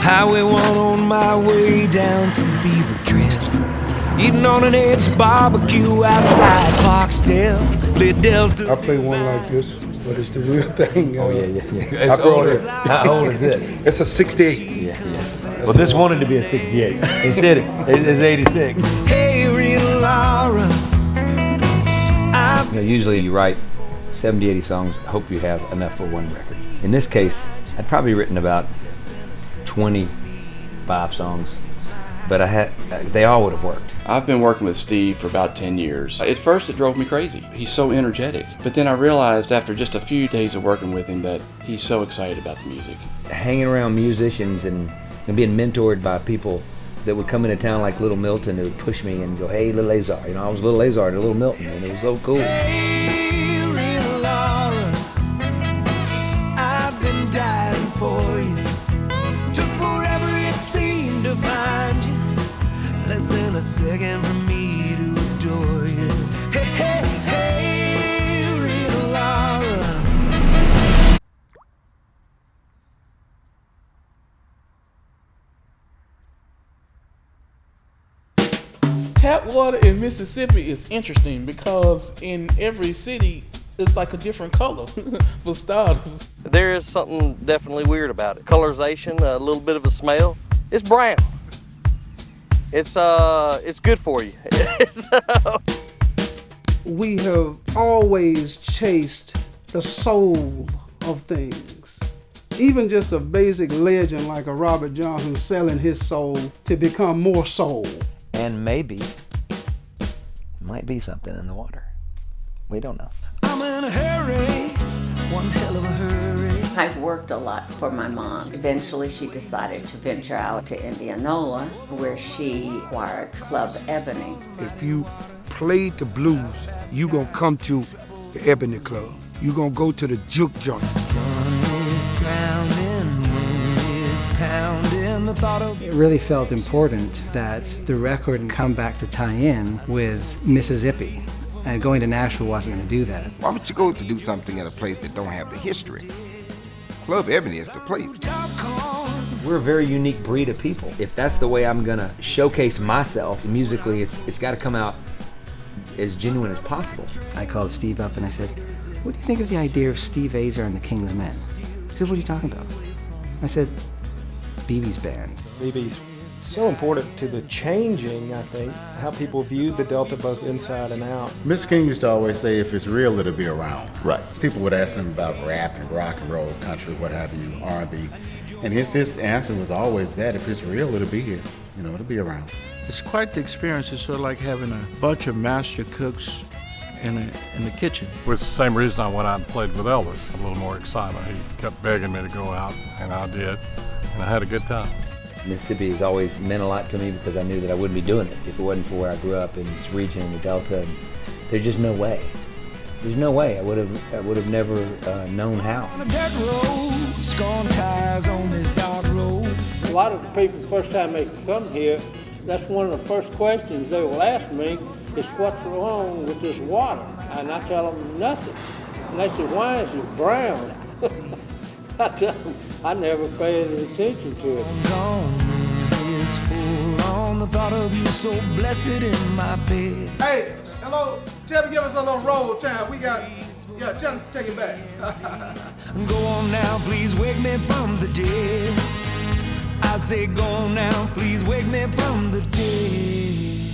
Highway 1 on my way down some fever trip. Eating on an Abe's barbecue outside Clarksdale. Lit Delta. I play one like this, but it's the real thing. Oh, yeah. I brought it. How old is it? It's a 68. Yeah. Well, this wanted to be a 68. Instead, it's 86. Hey, real Laura. Usually you write 70, 80 songs, hope you have enough for one record. In this case, I'd probably written about 25 songs, but they all would have worked. I've been working with Steve for about 10 years. At first it drove me crazy. He's so energetic. But then I realized after just a few days of working with him that he's so excited about the music. Hanging around musicians and being mentored by people that would come into town like Little Milton who would push me and go, hey, Little Azar. I was Little Azar to Little Milton, and it was so cool. Hey, real Laura. I've been dying for you. Took forever it seemed to find you. Less than a second for me to adore you. Hey, real Laura. Tap water in Mississippi is interesting because in every city it's like a different color for starters. There is something definitely weird about it. Colorization, a little bit of a smell. It's brown. It's good for you. We have always chased the soul of things. Even just a basic legend like a Robert Johnson selling his soul to become more soul. And maybe might be something in the water. We don't know. I'm in a hurry, one hell of a hurry. I worked a lot for my mom. Eventually she decided to venture out to Indianola where she acquired Club Ebony. If you played the blues, you gonna come to the Ebony Club. You gonna go to the juke joint. Sun is drowning, moon is pounding. The thought of it really felt important that the record come back to tie in with Mississippi. And going to Nashville wasn't going to do that. Why would you go to do something at a place that don't have the history? Club Ebony is the place. We're a very unique breed of people. If that's the way I'm gonna showcase myself musically, it's got to come out as genuine as possible. I called Steve up and I said, what do you think of the idea of Steve Azar and the King's Men? He said, what are you talking about? I said, BB's band. BB's so important to the changing, I think, how people view the Delta both inside and out. Mr. King used to always say, if it's real, it'll be around. Right. People would ask him about rap and rock and roll, country, what have you, R&B. And his answer was always that, if it's real, it'll be here. It'll be around. It's quite the experience. It's sort of like having a bunch of master cooks in the kitchen. It was the same reason I went out and played with Elvis, a little more excitement. He kept begging me to go out, and I did, and I had a good time. Mississippi has always meant a lot to me because I knew that I wouldn't be doing it if it wasn't for where I grew up in this region in the Delta. And there's just no way. There's no way. I would have never known how. On a dirt road, scorn tires on this dark road. A lot of the people, the first time they come here, that's one of the first questions they will ask me is, what's wrong with this water? And I tell them nothing. And they say, why is it brown? I tell them, I never paid any attention to it. Is full on the thought of you so blessed in my bed. Hey, hello, tell me, give us a little roll time. We got, tell them to take it back. Go on now, please wake me from the dead. I say go on now, please wake me from the dead.